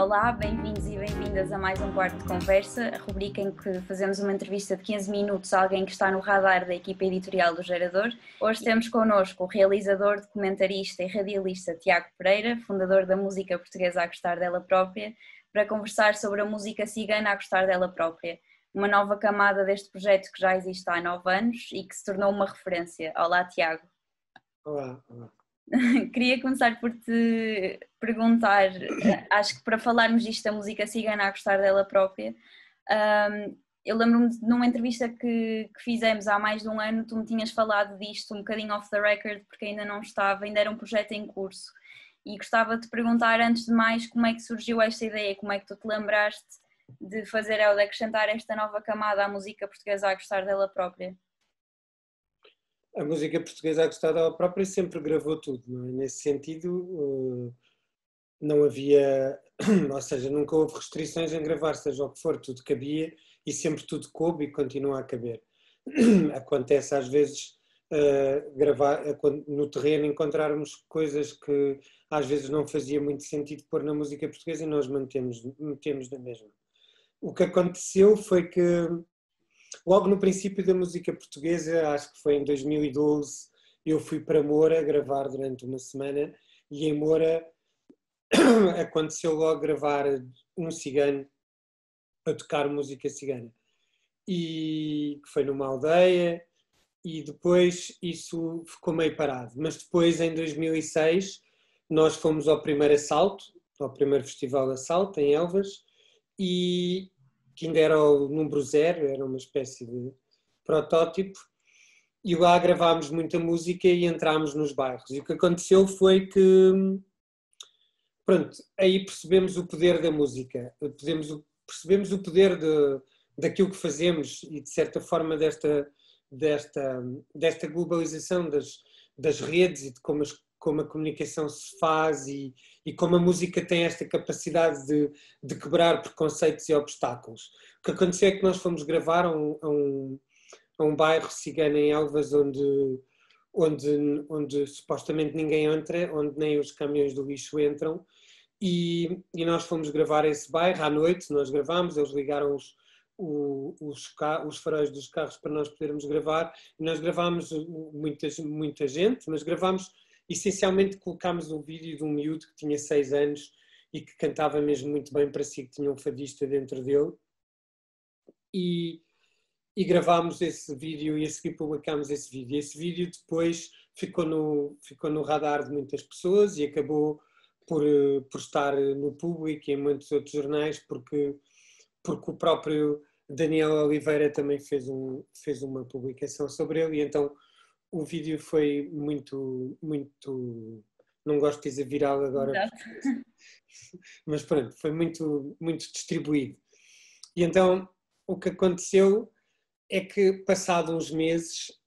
Olá, bem-vindos e bem-vindas a mais um Quarto de Conversa, a rubrica em que fazemos uma entrevista de 15 minutos a alguém que está no radar da equipa editorial do Gerador. Hoje temos connosco o realizador, documentarista e radialista Tiago Pereira, fundador da música portuguesa A Gostar Dela Própria, para conversar sobre a música cigana A Gostar Dela Própria, uma nova camada deste projeto que já existe há 9 anos e que se tornou uma referência. Olá, Tiago. Olá, olá. Queria começar por te perguntar, acho que para falarmos disto da música cigana A Gostar Dela Própria, eu lembro-me de numa entrevista que fizemos há mais de um ano, tu me tinhas falado disto um bocadinho off the record, porque ainda não estava, ainda era um projeto em curso, e gostava de te perguntar antes de mais como é que surgiu esta ideia, como é que tu te lembraste de fazer ou de acrescentar esta nova camada à música portuguesa A Gostar Dela Própria? A música portuguesa A Gostar Dela Própria sempre gravou tudo, não é? Nesse sentido, não havia, ou seja, nunca houve restrições em gravar, seja o que for, tudo cabia e sempre tudo coube e continua a caber. Acontece às vezes gravar, no terreno encontrarmos coisas que às vezes não fazia muito sentido pôr na música portuguesa e nós metemos na mesma. O que aconteceu foi que logo no princípio da música portuguesa, acho que foi em 2012, eu fui para Moura gravar durante uma semana e em Moura aconteceu logo gravar um cigano a tocar música cigana. E que foi numa aldeia e depois isso ficou meio parado. Mas depois, em 2006, nós fomos ao primeiro Assalto, ao primeiro Festival Assalto, em Elvas, e que ainda era o número 0, era uma espécie de protótipo, e lá gravámos muita música e entrámos nos bairros. E o que aconteceu foi que, pronto, aí percebemos o poder da música, percebemos o poder daquilo que fazemos e, de certa forma, desta globalização das redes e de como a comunicação se faz e como a música tem esta capacidade de quebrar preconceitos e obstáculos. O que aconteceu é que nós fomos gravar a um bairro cigano em Elvas onde supostamente ninguém entra, onde nem os caminhões do lixo entram, e nós fomos gravar esse bairro à noite, nós gravámos, eles ligaram os faróis dos carros para nós podermos gravar, e nós gravámos muita gente, mas gravámos, essencialmente colocámos um vídeo de um miúdo que tinha 6 anos e que cantava mesmo muito bem para si, que tinha um fadista dentro dele, e gravámos esse vídeo e a seguir publicámos esse vídeo. Esse vídeo depois ficou no radar de muitas pessoas e acabou por estar no Público e em muitos outros jornais, porque o próprio Daniel Oliveira também fez uma publicação sobre ele, e então o vídeo foi muito, não gosto de dizer viral agora, mas pronto, foi muito, muito distribuído. E então o que aconteceu é que, passado uns meses,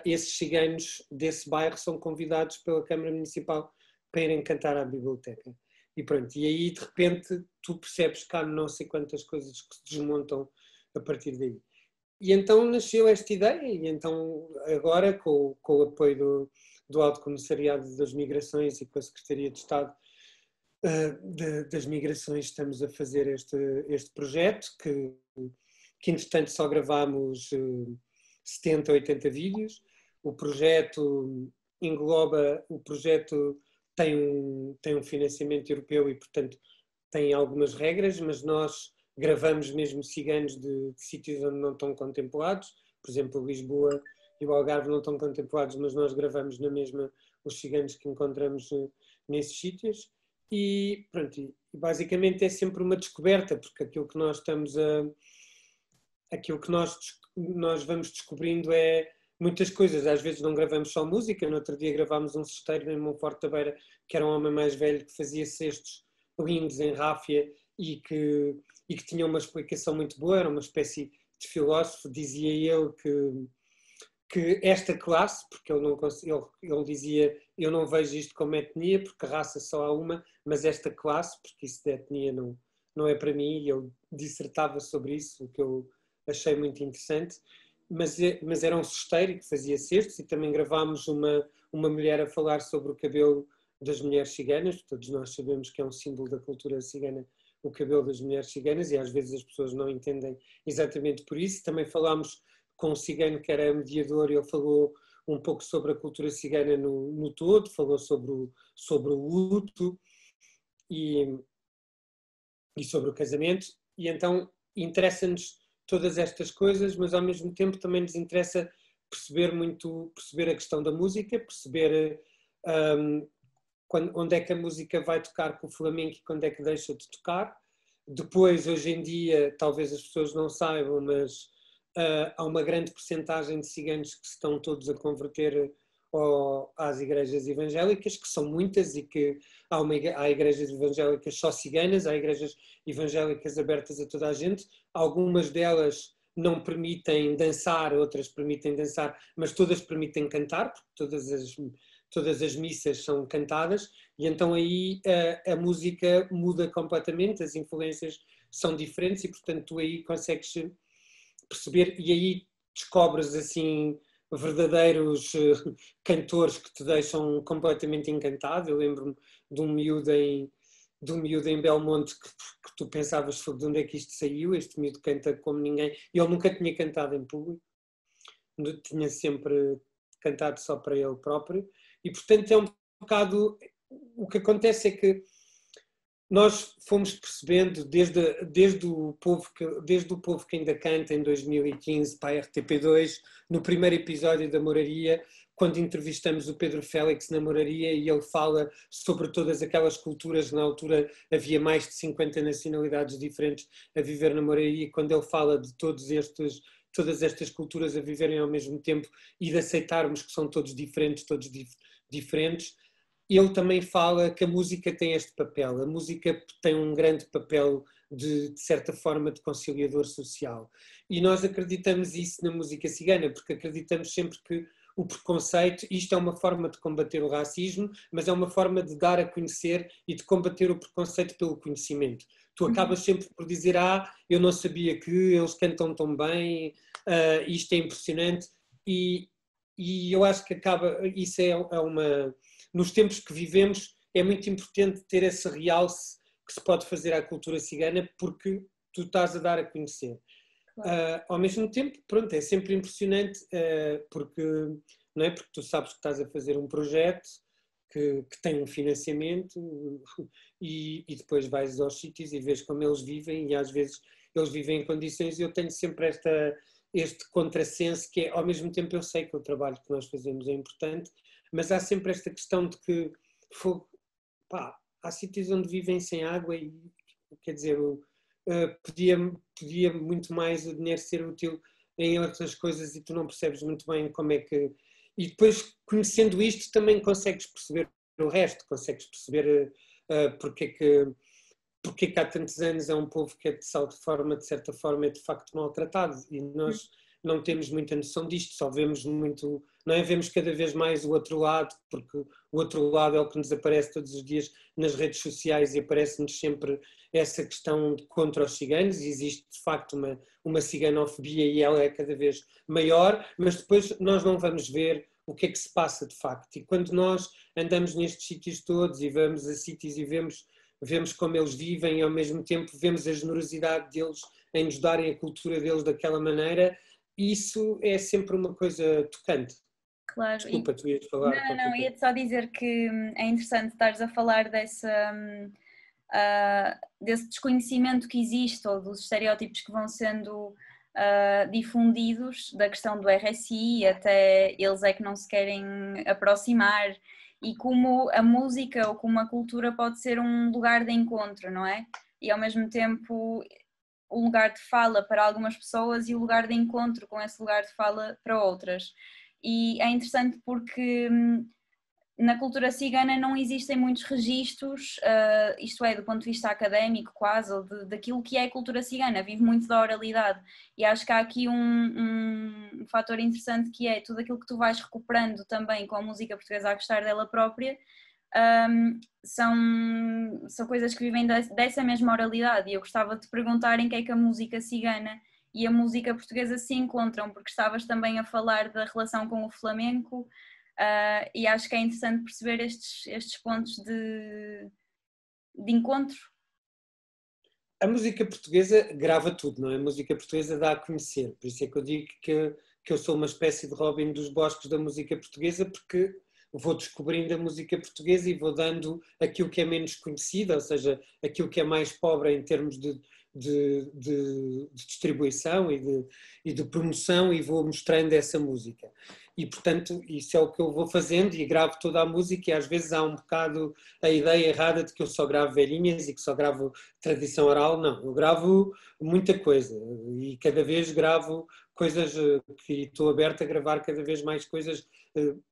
esses ciganos desse bairro são convidados pela Câmara Municipal para irem cantar à biblioteca. E pronto, e aí de repente tu percebes que há não sei quantas coisas que se desmontam a partir daí. E então nasceu esta ideia, e então agora com o apoio do Alto Comissariado das Migrações e com a Secretaria de Estado das Migrações estamos a fazer este projeto que entretanto só gravámos 70, 80 vídeos. O projeto tem um financiamento europeu e, portanto, tem algumas regras, mas nós gravamos mesmo ciganos de sítios onde não estão contemplados. Por exemplo, Lisboa e o Algarve não estão contemplados, mas nós gravamos na mesma os ciganos que encontramos nesses sítios. E pronto, e basicamente é sempre uma descoberta, porque aquilo que nós vamos descobrindo é muitas coisas. Às vezes não gravamos só música. No outro dia gravámos um cesteiro em Monforte da Beira, que era um homem mais velho que fazia cestos lindos em ráfia e que tinha uma explicação muito boa, era uma espécie de filósofo. Dizia ele que esta classe, porque ele dizia, eu não vejo isto como etnia, porque a raça só há uma, mas esta classe, porque isso de etnia não é para mim, e ele dissertava sobre isso, o que eu achei muito interessante. Mas era um cesteiro que fazia cestos, e também gravámos uma mulher a falar sobre o cabelo das mulheres ciganas. Todos nós sabemos que é um símbolo da cultura cigana, o cabelo das mulheres ciganas, e às vezes as pessoas não entendem exatamente por isso. Também falámos com um cigano que era mediador, e ele falou um pouco sobre a cultura cigana no todo, falou sobre o luto e sobre o casamento, e então interessa-nos todas estas coisas, mas ao mesmo tempo também nos interessa perceber a questão da música, perceber onde é que a música vai tocar com o flamenco e quando é que deixa de tocar. Depois, hoje em dia, talvez as pessoas não saibam, mas há uma grande percentagem de ciganos que se estão todos a converter às igrejas evangélicas, que são muitas, e que há igrejas evangélicas só ciganas, há igrejas evangélicas abertas a toda a gente. Algumas delas não permitem dançar, outras permitem dançar, mas todas permitem cantar, porque todas as missas são cantadas, e então aí a música muda completamente, as influências são diferentes, e portanto tu aí consegues perceber, e aí descobres assim verdadeiros cantores que te deixam completamente encantado. Eu lembro-me de um miúdo em Belmonte que tu pensavas de onde é que isto saiu, este miúdo canta como ninguém, e ele nunca tinha cantado em público, tinha sempre cantado só para ele próprio, e portanto é um bocado, o que acontece é que nós fomos percebendo desde o povo que ainda canta, em 2015, para a RTP2, no primeiro episódio da Moraria, quando entrevistamos o Pedro Félix na Moraria, e ele fala sobre todas aquelas culturas. Na altura havia mais de 50 nacionalidades diferentes a viver na Moraria, e quando ele fala de todas estas culturas a viverem ao mesmo tempo, e de aceitarmos que são todos diferentes, ele também fala que a música tem este papel. A música tem um grande papel de certa forma, de conciliador social. E nós acreditamos isso na música cigana, porque acreditamos sempre que o preconceito, isto é uma forma de combater o racismo, mas é uma forma de dar a conhecer e de combater o preconceito pelo conhecimento. Tu acabas sempre por dizer, eu não sabia que eles cantam tão bem, isto é impressionante, e eu acho que isso é uma... Nos tempos que vivemos é muito importante ter esse realce que se pode fazer à cultura cigana, porque tu estás a dar a conhecer. Claro. Ao mesmo tempo, pronto, é sempre impressionante, porque, não é? Porque tu sabes que estás a fazer um projeto que tem um financiamento, e depois vais aos sítios e vês como eles vivem, e às vezes eles vivem em condições, e eu tenho sempre este contrassenso, que é, ao mesmo tempo eu sei que o trabalho que nós fazemos é importante, mas há sempre esta questão de que há sítios onde vivem sem água, e quer dizer, podia muito mais o dinheiro ser útil em outras coisas, e tu não percebes muito bem como é que... E depois, conhecendo isto, também consegues perceber o resto, consegues perceber porque é que há tantos anos é um povo que é de certa forma é de facto maltratado, e nós não temos muita noção disto, só vemos muito, não é? Vemos cada vez mais o outro lado, porque o outro lado é o que nos aparece todos os dias nas redes sociais, e aparece-nos sempre essa questão contra os ciganos, e existe de facto uma ciganofobia, e ela é cada vez maior, mas depois nós não vamos ver o que é que se passa de facto. E quando nós andamos nestes sítios todos e vamos a sítios e vemos como eles vivem, e ao mesmo tempo vemos a generosidade deles em nos darem a cultura deles daquela maneira, isso é sempre uma coisa tocante. Claro. Desculpa, tu ias falar. Não, ia-te só dizer que é interessante estares a falar desse desconhecimento que existe, ou dos estereótipos que vão sendo difundidos, da questão do RSI, até eles é que não se querem aproximar, e como a música ou como a cultura pode ser um lugar de encontro, não é? E ao mesmo tempo um lugar de fala para algumas pessoas e o lugar de encontro com esse lugar de fala para outras. E é interessante porque na cultura cigana não existem muitos registros, isto é, do ponto de vista académico quase, ou daquilo que é a cultura cigana, vive muito da oralidade, e acho que há aqui um fator interessante, que é tudo aquilo que tu vais recuperando também com a música portuguesa a gostar dela própria, são coisas que vivem dessa mesma oralidade, e eu gostava de te perguntar em que é que a música cigana e a música portuguesa se encontram, porque estavas também a falar da relação com o flamenco, e acho que é interessante perceber estes pontos de encontro. A música portuguesa grava tudo, não é? A música portuguesa dá a conhecer, por isso é que eu digo que eu sou uma espécie de Robin dos Bosques da música portuguesa, porque vou descobrindo a música portuguesa e vou dando aquilo que é menos conhecido, ou seja, aquilo que é mais pobre em termos de distribuição e de promoção, e vou mostrando essa música. E, portanto, isso é o que eu vou fazendo, e gravo toda a música, e às vezes há um bocado a ideia errada de que eu só gravo velhinhas e que só gravo tradição oral. Não, eu gravo muita coisa, e cada vez gravo coisas que estou aberto a gravar cada vez mais coisas,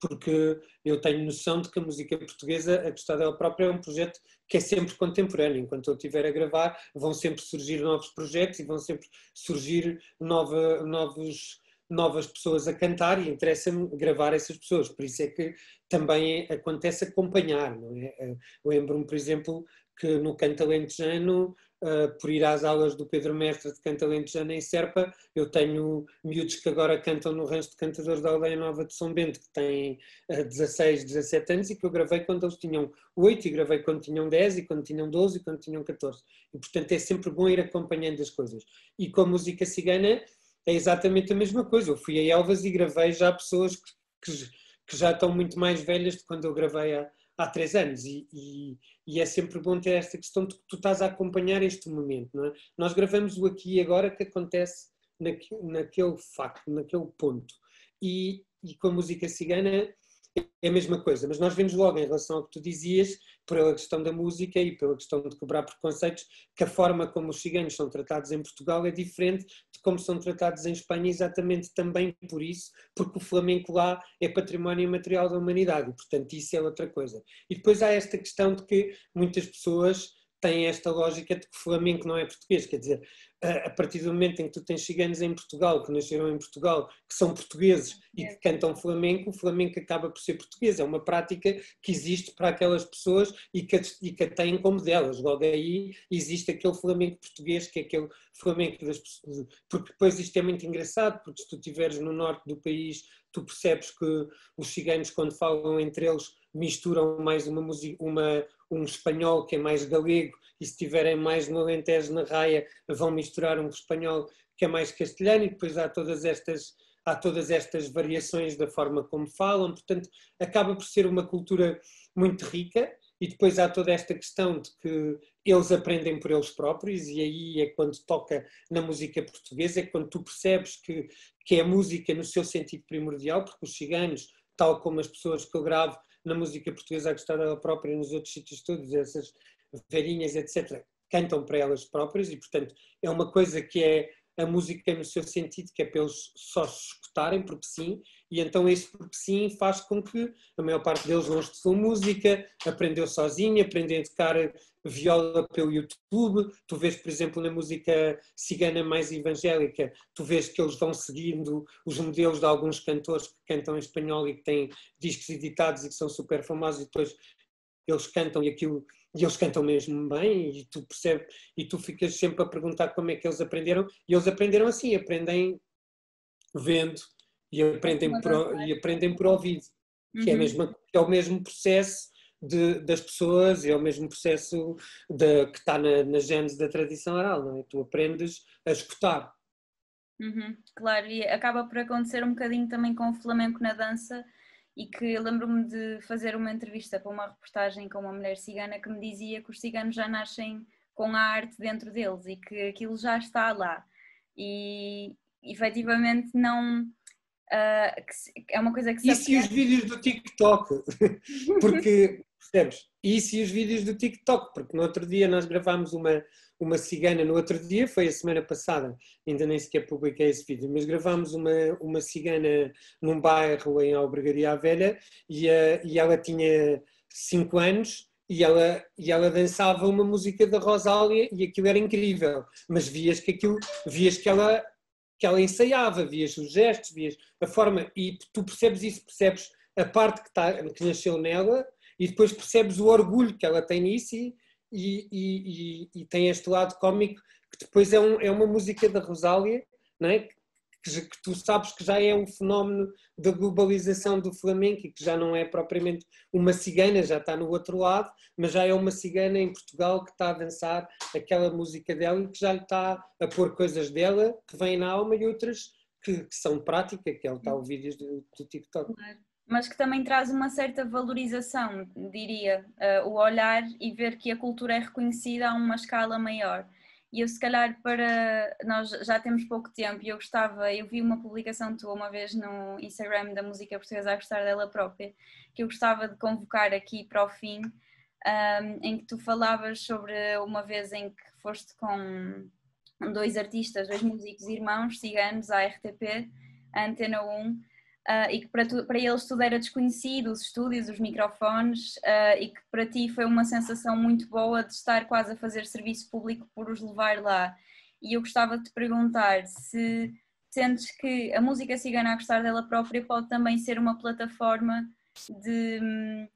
porque eu tenho noção de que a música portuguesa, a gostar dela própria, é um projeto que é sempre contemporâneo. Enquanto eu estiver a gravar, vão sempre surgir novos projetos e vão sempre surgir novas pessoas a cantar, e interessa-me gravar essas pessoas. Por isso é que também acontece acompanhar, não é? Lembro-me, por exemplo, que no canto alentejano, por ir às aulas do Pedro Mestre de canto alentejano em Serpa, eu tenho miúdos que agora cantam no rancho de cantadores da Aldeia Nova de São Bento, que têm 16, 17 anos, e que eu gravei quando eles tinham 8, e gravei quando tinham 10, e quando tinham 12, e quando tinham 14. E, portanto, é sempre bom ir acompanhando as coisas. E com a música cigana é exatamente a mesma coisa. Eu fui a Elvas e gravei já pessoas que já estão muito mais velhas de quando eu gravei há 3 anos, e é sempre bom ter esta questão de que tu estás a acompanhar este momento, não é? Nós gravamos o aqui e agora que acontece naquele facto, naquele ponto, e com a música cigana é a mesma coisa, mas nós vemos logo, em relação ao que tu dizias, pela questão da música e pela questão de quebrar preconceitos, que a forma como os ciganos são tratados em Portugal é diferente de como são tratados em Espanha, exatamente também por isso, porque o flamenco lá é património imaterial da humanidade, e portanto isso é outra coisa. E depois há esta questão de que muitas pessoas têm esta lógica de que o flamenco não é português, quer dizer, a partir do momento em que tu tens ciganos em Portugal, que nasceram em Portugal, que são portugueses e que cantam flamenco, o flamenco acaba por ser português. É uma prática que existe para aquelas pessoas e que a têm como delas. Logo aí existe aquele flamenco português, que é aquele flamenco das pessoas. Porque depois isto é muito engraçado, porque se tu estiveres no norte do país, tu percebes que os ciganos, quando falam entre eles, misturam mais um espanhol que é mais galego, e se estiverem mais no Alentejo, na Raia, vão misturar um espanhol que é mais castelhano, e depois há todas estas variações da forma como falam. Portanto, acaba por ser uma cultura muito rica, e depois há toda esta questão de que eles aprendem por eles próprios, e aí é quando toca na música portuguesa, é quando tu percebes que é a música no seu sentido primordial, porque os ciganos, tal como as pessoas que eu gravo na música portuguesa a gostar dela própria nos outros sítios todos, essas velhinhas, etc., cantam para elas próprias, e portanto é uma coisa que é a música no seu sentido, que é para eles só se escutarem porque sim, e então esse porque sim faz com que a maior parte deles não estudou música, aprendeu sozinho, aprendeu a tocar viola pelo YouTube. Tu vês, por exemplo, na música cigana mais evangélica, tu vês que eles vão seguindo os modelos de alguns cantores que cantam em espanhol e que têm discos editados e que são super famosos, e depois eles cantam e eles cantam mesmo bem, e tu percebes, e tu ficas sempre a perguntar como é que eles aprenderam, e eles aprenderam assim, aprendem vendo e aprendem por ouvido, que é o mesmo processo das pessoas, é o mesmo processo que está na gênese da tradição oral, não é? Tu aprendes a escutar. Claro, e acaba por acontecer um bocadinho também com o flamenco na dança, e que lembro-me de fazer uma entrevista para uma reportagem com uma mulher cigana que me dizia que os ciganos já nascem com a arte dentro deles e que aquilo já está lá, e efetivamente não é uma coisa que se Isso e os vídeos do TikTok, porque, percebes? Isso e os vídeos do TikTok, porque no outro dia nós gravámos uma cigana, no outro dia, foi a semana passada, ainda nem sequer publiquei esse vídeo, mas gravámos uma cigana num bairro em Albergaria à Velha, e ela tinha 5 anos, e ela dançava uma música da Rosália, e aquilo era incrível, mas vias que ela ensaiava, vias os gestos, vias a forma, e tu percebes isso, percebes a parte que nasceu nela, e depois percebes o orgulho que ela tem nisso, e tem este lado cómico, que depois é uma música da Rosália, não é? que tu sabes que já é um fenómeno da globalização do flamenco e que já não é propriamente uma cigana, já está no outro lado, mas já é uma cigana em Portugal que está a dançar aquela música dela e que já lhe está a pôr coisas dela que vêm na alma e outras que são prática, que é o tal vídeos do TikTok. Mas que também traz uma certa valorização, diria, o olhar e ver que a cultura é reconhecida a uma escala maior. E eu, se calhar, nós já temos pouco tempo e eu vi uma publicação tua uma vez no Instagram da Música Portuguesa a gostar dela própria, que eu gostava de convocar aqui para o fim, em que tu falavas sobre uma vez em que foste com dois artistas, dois músicos irmãos ciganos à RTP, à Antena 1, e que para eles tudo era desconhecido, os estúdios, os microfones, e que para ti foi uma sensação muito boa de estar quase a fazer serviço público por os levar lá. E eu gostava de te perguntar se sentes que a música cigana a gostar dela própria pode também ser uma plataforma de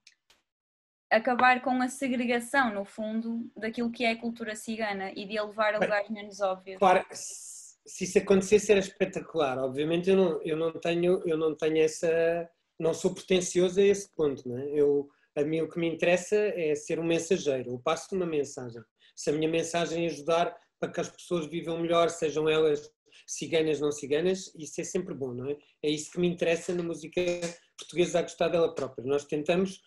acabar com a segregação, no fundo, daquilo que é a cultura cigana e de a levar a lugares menos óbvios. Claro, se isso acontecesse era espetacular. Obviamente eu não tenho essa, não sou pretencioso a esse ponto, não é? A mim o que me interessa é ser um mensageiro. Eu passo uma mensagem. Se a minha mensagem ajudar para que as pessoas vivam melhor, sejam elas ciganas, não ciganas, isso é sempre bom, não é? É isso que me interessa na música portuguesa a gostar dela própria. Nós tentamos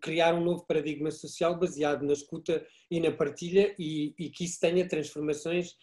criar um novo paradigma social baseado na escuta e na partilha e que isso tenha transformações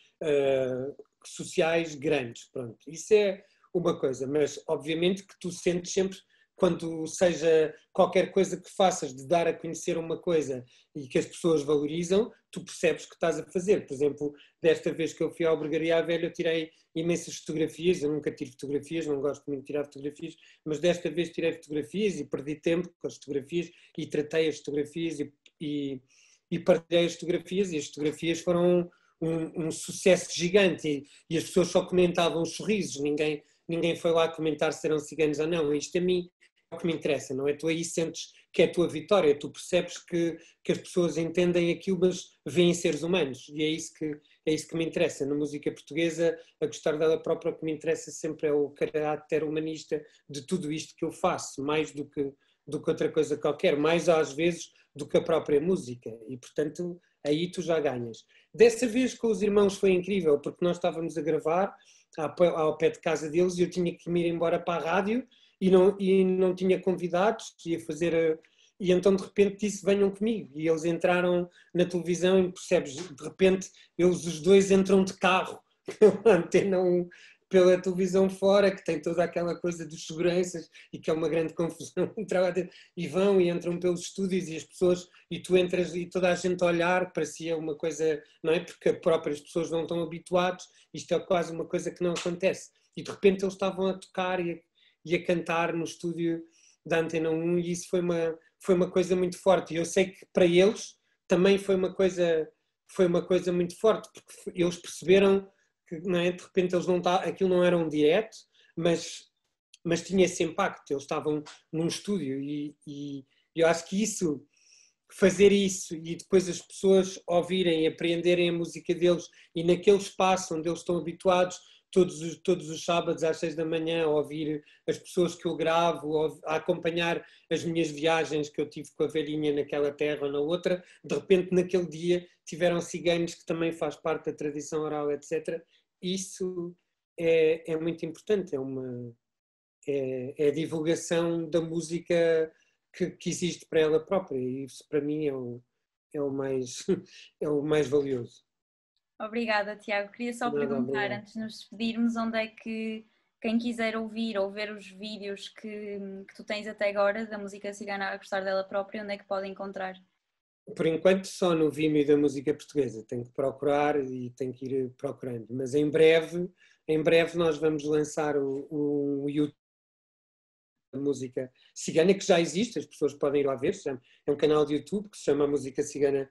sociais grandes. Pronto, isso é uma coisa, mas obviamente que tu sentes sempre, quando seja qualquer coisa que faças de dar a conhecer uma coisa e que as pessoas valorizam, tu percebes que estás a fazer. Por exemplo, desta vez que eu fui à Albergaria à Velha, eu tirei imensas fotografias, eu nunca tiro fotografias, não gosto muito de tirar fotografias, mas desta vez tirei fotografias e perdi tempo com as fotografias e tratei as fotografias e partilhei as fotografias, e as fotografias foram um sucesso gigante e as pessoas só comentavam os sorrisos, ninguém foi lá comentar se eram ciganos ou não. Isto a mim é o que me interessa, não é? Tu aí sentes que é a tua vitória, tu percebes que as pessoas entendem aquilo, mas veem seres humanos, e é isso que me interessa. Na música portuguesa, a gostar dela própria, o que me interessa sempre é o caráter humanista de tudo isto que eu faço, mais do que outra coisa qualquer, mais às vezes do que a própria música, e portanto aí tu já ganhas. Dessa vez com os irmãos foi incrível, porque nós estávamos a gravar ao pé de casa deles e eu tinha que me ir embora para a rádio e não tinha convidados, e então de repente disse venham comigo, e eles entraram na televisão e percebes, de repente eles os dois entram de carro pela Antena 1, pela televisão fora, que tem toda aquela coisa dos seguranças e que é uma grande confusão, e vão e entram pelos estúdios e as pessoas, e tu entras e toda a gente a olhar, parecia uma coisa, não é? Porque as próprias pessoas não estão habituadas, isto é quase uma coisa que não acontece, e de repente eles estavam a tocar e a cantar no estúdio da Antena 1 e isso foi uma coisa muito forte, e eu sei que para eles também foi uma coisa muito forte, porque eles perceberam que, não é? De repente eles aquilo não era um direto, mas tinha esse impacto, eles estavam num estúdio e eu acho que fazer isso e depois as pessoas ouvirem e aprenderem a música deles e naquele espaço onde eles estão habituados todos os sábados às 6 da manhã a ouvir as pessoas que eu gravo, a acompanhar as minhas viagens que eu tive com a velhinha naquela terra ou na outra, de repente naquele dia tiveram ciganos que também faz parte da tradição oral, etc. Isso é muito importante, é a divulgação da música que existe para ela própria, e isso para mim é o mais valioso. Obrigada, Tiago. Queria só perguntar, antes de nos despedirmos, onde é que quem quiser ouvir ou ver os vídeos que tu tens até agora da música cigana a gostar dela própria, onde é que pode encontrar? Por enquanto só no Vimeo da música portuguesa, tenho que procurar e tenho que ir procurando, mas em breve nós vamos lançar o YouTube da música cigana, que já existe, as pessoas podem ir lá ver, é um canal de YouTube que se chama Música Cigana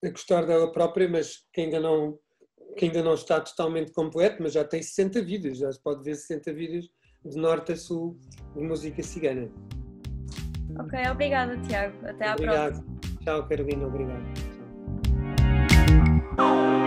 a gostar dela própria, mas que ainda não está totalmente completo, mas já tem 60 vídeos, já se pode ver 60 vídeos de norte a sul de música cigana. Ok, obrigada, Tiago. Até à próxima. Obrigado. Tchau, Carolina, obrigado. Tchau.